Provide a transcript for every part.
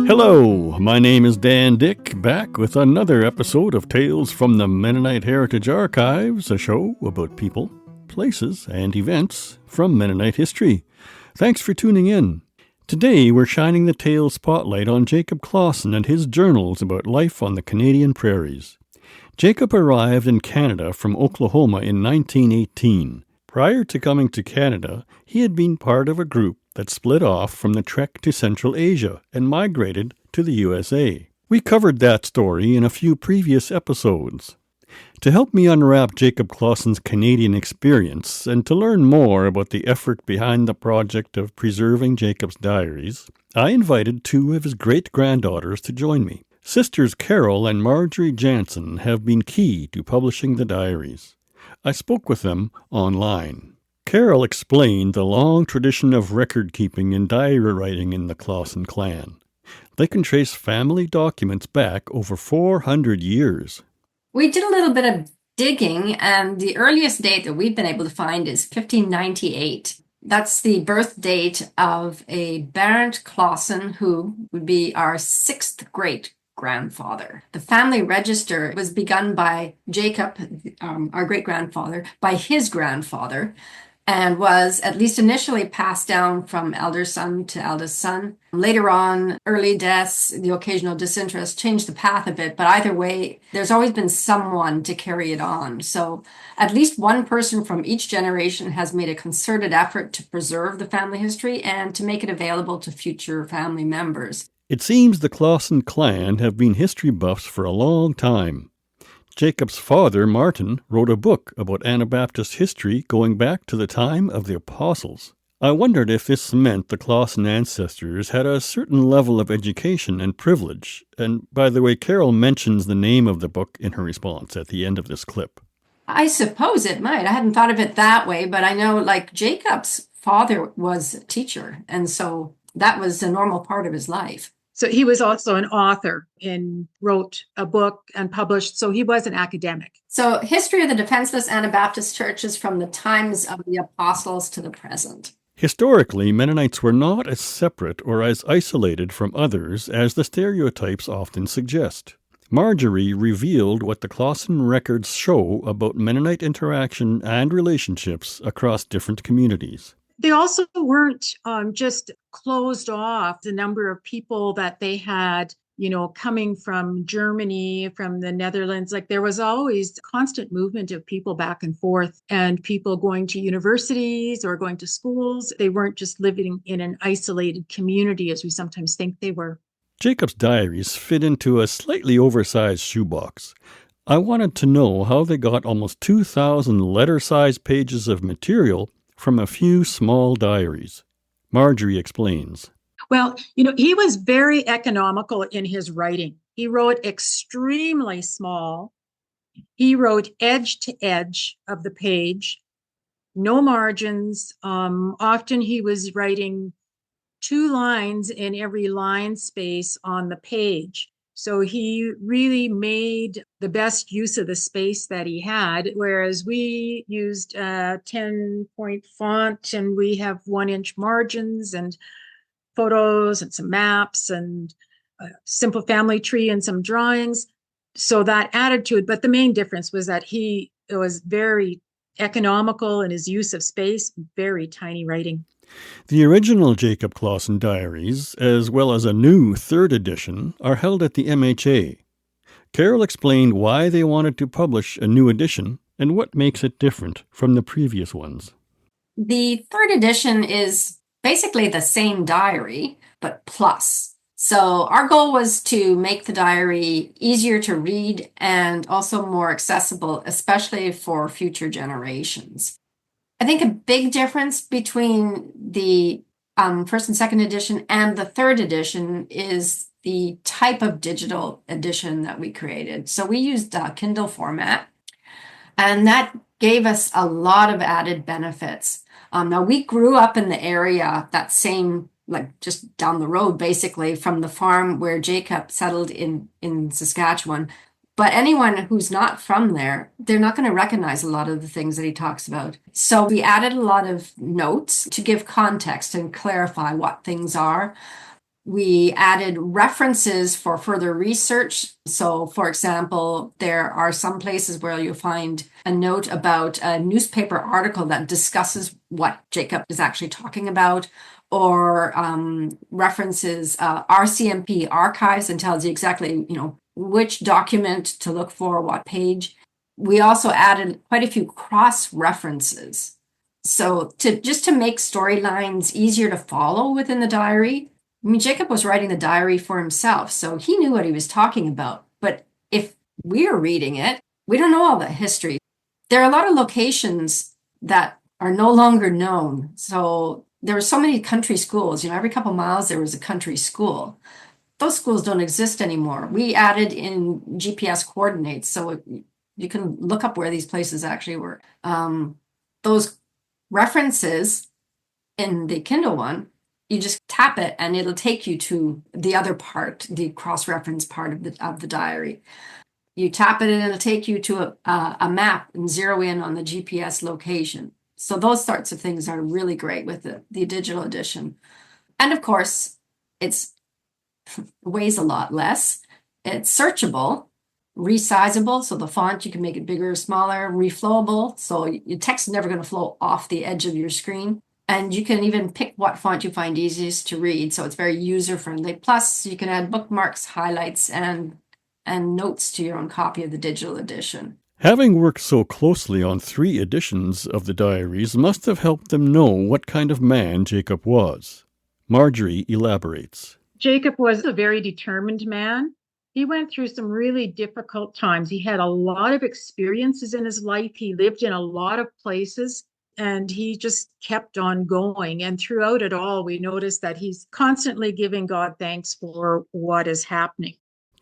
Hello, my name is Dan Dyck, back with another episode of Tales from the Mennonite Heritage Archives, a show about people, places, and events from Mennonite history. Thanks for tuning in. Today we're shining the tale spotlight on Jacob Klaassen and his journals about life on the Canadian prairies. Jacob arrived in Canada from Oklahoma in 1918. Prior to coming to Canada, he had been part of a group that split off from the trek to Central Asia and migrated to the USA. We covered that story in a few previous episodes. To help me unwrap Jacob Klaassen's Canadian experience and to learn more about the effort behind the project of preserving Jacob's diaries, I invited two of his great-granddaughters to join me. Sisters Carole and Marjorie Jantzen have been key to publishing the diaries. I spoke with them online. Carole explained the long tradition of record-keeping and diary writing in the Klassen clan. They can trace family documents back over 400 years. We did a little bit of digging, and the earliest date that we've been able to find is 1598. That's the birth date of a Baron Klassen, who would be our sixth great-grandfather. The family register was begun by Jacob, our great-grandfather, by his grandfather, and was at least initially passed down from elder son to eldest son. Later on, early deaths, the occasional disinterest changed the path a bit, but either way, there's always been someone to carry it on. So at least one person from each generation has made a concerted effort to preserve the family history and to make it available to future family members. It seems the Klassen clan have been history buffs for a long time. Jacob's father, Martin, wrote a book about Anabaptist history going back to the time of the Apostles. I wondered if this meant the Klassen ancestors had a certain level of education and privilege. And by the way, Carole mentions the name of the book in her response at the end of this clip. I suppose it might. I hadn't thought of it that way, but I know like Jacob's father was a teacher, and so that was a normal part of his life. So he was also an author and wrote a book and published, so he was an academic. So history of the defenseless Anabaptist churches from the times of the apostles to the present. Historically, Mennonites were not as separate or as isolated from others as the stereotypes often suggest. Marjorie revealed what the Klassen records show about Mennonite interaction and relationships across different communities. They also weren't just closed off the number of people that they had, coming from Germany, from the Netherlands. Like there was always constant movement of people back and forth and people going to universities or going to schools. They weren't just living in an isolated community as we sometimes think they were. Jacob's diaries fit into a slightly oversized shoebox. I wanted to know how they got almost 2,000 letter-sized pages of material from a few small diaries. Marjorie explains. Well, he was very economical in his writing. He wrote extremely small. He wrote edge to edge of the page, no margins. Often he was writing 2 lines in every line space on the page. So he really made the best use of the space that he had, whereas we used 10-point font and we have 1-inch margins and photos and some maps and a simple family tree and some drawings. So that added to it. But the main difference was that he was very economical in his use of space, very tiny writing. The original Jacob Klaassen diaries, as well as a new 3rd edition, are held at the MHA. Carole explained why they wanted to publish a new edition and what makes it different from the previous ones. The 3rd edition is basically the same diary, but plus. So our goal was to make the diary easier to read and also more accessible, especially for future generations. I think a big difference between the 1st and 2nd edition and the 3rd edition is the type of digital edition that we created. So we used Kindle format, and that gave us a lot of added benefits. Now, we grew up in the area, that same, like just down the road, basically, from the farm where Jacob settled in Saskatchewan. But anyone who's not from there, they're not going to recognize a lot of the things that he talks about. So we added a lot of notes to give context and clarify what things are. We added references for further research. So, for example, there are some places where you'll find a note about a newspaper article that discusses what Jacob is actually talking about, or references RCMP archives and tells you exactly, which document to look for, what page. We also added quite a few cross references. So to make storylines easier to follow within the diary. I mean, Jacob was writing the diary for himself, so he knew what he was talking about. But if we're reading it, we don't know all the history. There are a lot of locations that are no longer known. So there were so many country schools. Every couple miles there was a country school. Those schools don't exist anymore. We added in GPS coordinates, so you can look up where these places actually were. Those references in the Kindle one, you just tap it and it'll take you to the other part, the cross-reference part of the diary. You tap it and it'll take you to a map and zero in on the GPS location. So those sorts of things are really great with the digital edition. And of course, it weighs a lot less. It's searchable, resizable, so the font, you can make it bigger or smaller, reflowable, so your text is never going to flow off the edge of your screen. And you can even pick what font you find easiest to read, so it's very user-friendly. Plus, you can add bookmarks, highlights, and notes to your own copy of the digital edition. Having worked so closely on 3 editions of the diaries must have helped them know what kind of man Jacob was. Marjorie elaborates. Jacob was a very determined man. He went through some really difficult times. He had a lot of experiences in his life. He lived in a lot of places. And he just kept on going. And throughout it all, we noticed that he's constantly giving God thanks for what is happening.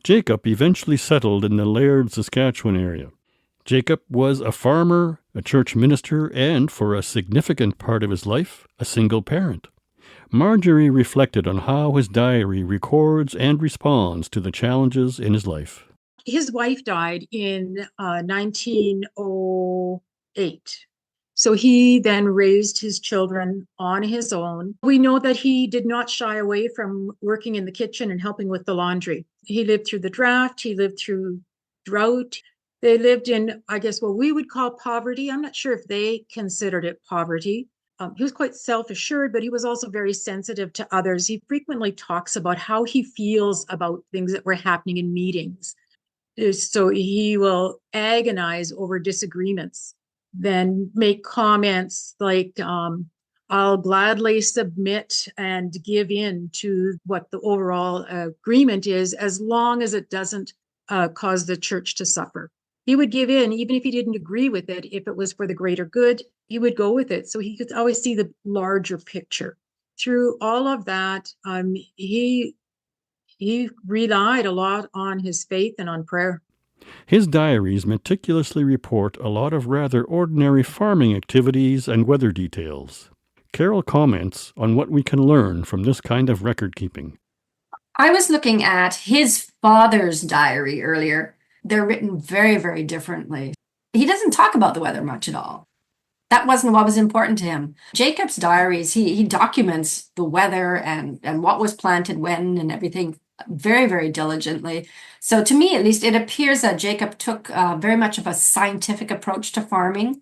Jacob eventually settled in the Laird, Saskatchewan area. Jacob was a farmer, a church minister, and, for a significant part of his life, a single parent. Marjorie reflected on how his diary records and responds to the challenges in his life. His wife died in 1908. So he then raised his children on his own. We know that he did not shy away from working in the kitchen and helping with the laundry. He lived through the draft. He lived through drought. They lived in, I guess, what we would call poverty. I'm not sure if they considered it poverty. He was quite self-assured, but he was also very sensitive to others. He frequently talks about how he feels about things that were happening in meetings. So he will agonize over disagreements, then make comments like, I'll gladly submit and give in to what the overall agreement is, as long as it doesn't cause the church to suffer. He would give in, even if he didn't agree with it. If it was for the greater good, he would go with it. So he could always see the larger picture. Through all of that, he relied a lot on his faith and on prayer. His diaries meticulously report a lot of rather ordinary farming activities and weather details. Carole comments on what we can learn from this kind of record-keeping. I was looking at his father's diary earlier. They're written very, very differently. He doesn't talk about the weather much at all. That wasn't what was important to him. Jacob's diaries, he documents the weather and what was planted when and everything very, very diligently. So to me, at least, it appears that Jacob took very much of a scientific approach to farming.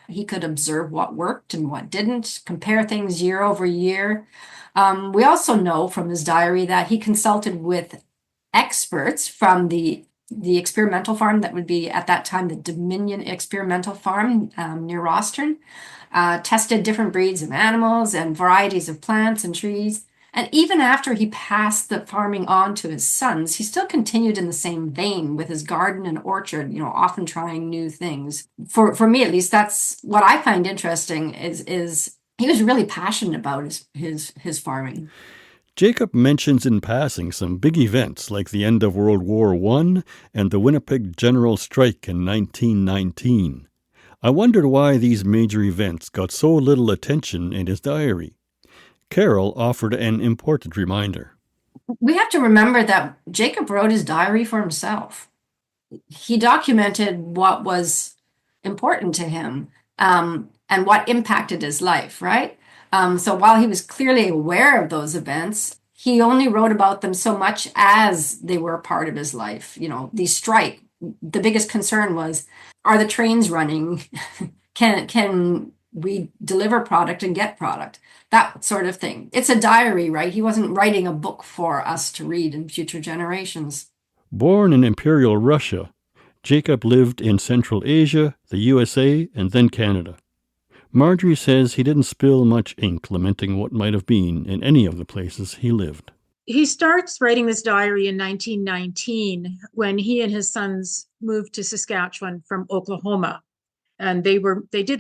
He could observe what worked and what didn't, compare things year over year. We also know from his diary that he consulted with experts from the experimental farm that would be at that time the Dominion Experimental Farm near Rostern, tested different breeds of animals and varieties of plants and trees. And even after he passed the farming on to his sons, he still continued in the same vein with his garden and orchard, often trying new things. For me, at least, that's what I find interesting is he was really passionate about his farming. Jacob mentions in passing some big events like the end of World War I and the Winnipeg General Strike in 1919. I wondered why these major events got so little attention in his diary. Carole offered an important reminder. We have to remember that Jacob wrote his diary for himself. he documented what was important to him, and what impacted his life, right? So while he was clearly aware of those events, he only wrote about them so much as they were a part of his life. The strike, the biggest concern was, are the trains running? Can we deliver product and get product? That sort of thing. It's a diary, right? He wasn't writing a book for us to read in future generations. Born in Imperial Russia, Jacob lived in Central Asia, the USA, and then Canada. Marjorie says he didn't spill much ink lamenting what might have been in any of the places he lived. He starts writing this diary in 1919 when he and his sons moved to Saskatchewan from Oklahoma. And they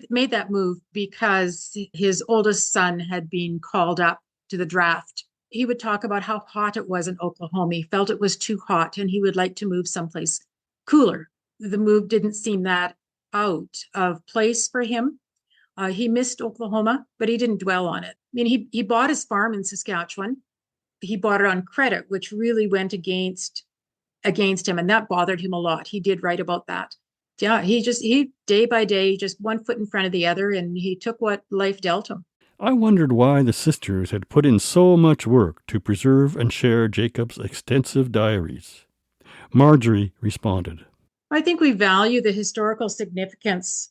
made that move because his oldest son had been called up to the draft. He would talk about how hot it was in Oklahoma. He felt it was too hot and he would like to move someplace cooler. The move didn't seem that out of place for him. He missed Oklahoma, but he didn't dwell on it. I mean, he bought his farm in Saskatchewan. He bought it on credit, which really went against him, and that bothered him a lot. He did write about that. Yeah, he day by day, just one foot in front of the other, and he took what life dealt him. I wondered why the sisters had put in so much work to preserve and share Jacob's extensive diaries. Marjorie responded, I think we value the historical significance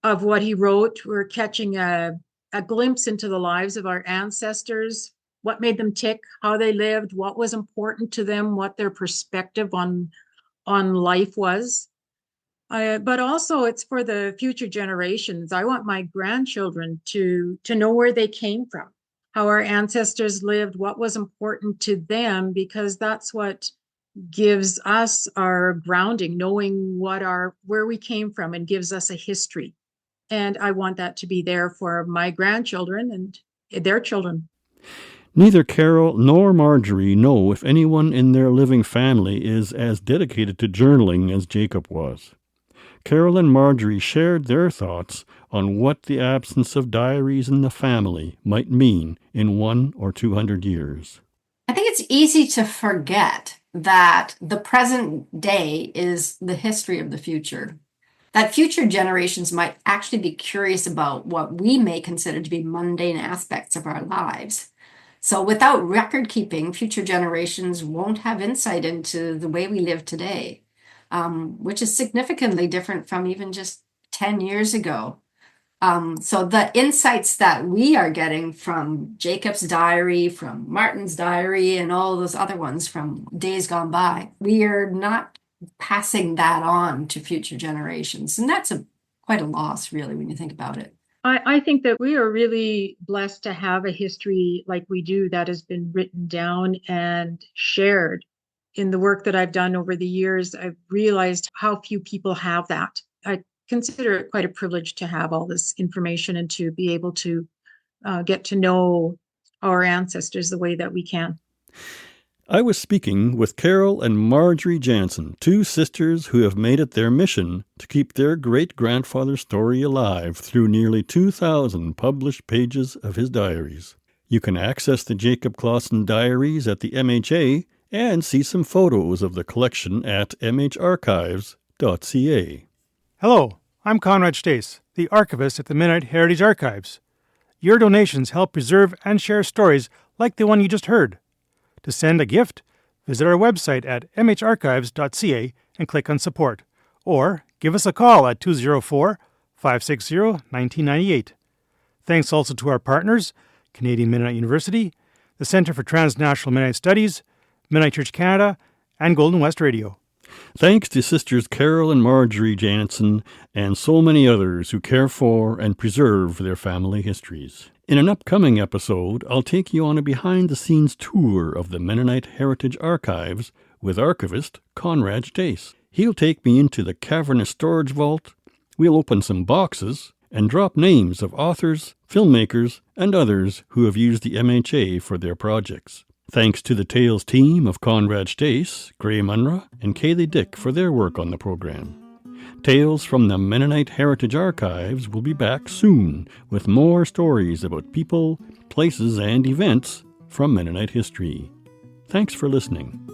of what he wrote. We're catching a glimpse into the lives of our ancestors, what made them tick, how they lived, what was important to them, what their perspective on life was. But also it's for the future generations. I want my grandchildren to know where they came from, how our ancestors lived, what was important to them, because that's what gives us our grounding, knowing where we came from, and gives us a history. And I want that to be there for my grandchildren and their children. Neither Carole nor Marjorie know if anyone in their living family is as dedicated to journaling as Jacob was. Carole and Marjorie shared their thoughts on what the absence of diaries in the family might mean in 100 or 200 years. I think it's easy to forget that the present day is the history of the future. That future generations might actually be curious about what we may consider to be mundane aspects of our lives. So without record keeping, future generations won't have insight into the way we live today, which is significantly different from even just 10 years ago. So the insights that we are getting from Jacob's diary, from Martin's diary, and all those other ones from days gone by, we are not passing that on to future generations. And that's quite a loss, really, when you think about it. I think that we are really blessed to have a history like we do that has been written down and shared. In the work that I've done over the years, I've realized how few people have that. I consider it quite a privilege to have all this information and to be able to get to know our ancestors the way that we can. I was speaking with Carole and Marjorie Jantzen, two sisters who have made it their mission to keep their great-grandfather's story alive through nearly 2,000 published pages of his diaries. You can access the Jacob Klaassen diaries at the MHA and see some photos of the collection at mharchives.ca. Hello, I'm Conrad Stace, the archivist at the Mennonite Heritage Archives. Your donations help preserve and share stories like the one you just heard. To send a gift, visit our website at mharchives.ca and click on Support, or give us a call at 204-560-1998. Thanks also to our partners, Canadian Mennonite University, the Centre for Transnational Mennonite Studies, Mennonite Church Canada, and Golden West Radio. Thanks to sisters Carole and Marjorie Jantzen and so many others who care for and preserve their family histories. In an upcoming episode, I'll take you on a behind-the-scenes tour of the Mennonite Heritage Archives with archivist Conrad Stace. He'll take me into the cavernous storage vault, we'll open some boxes, and drop names of authors, filmmakers, and others who have used the MHA for their projects. Thanks to the Tales team of Conrad Stace, Gray Munra, and Kaylee Dyck for their work on the program. Tales from the Mennonite Heritage Archives will be back soon with more stories about people, places, and events from Mennonite history. Thanks for listening.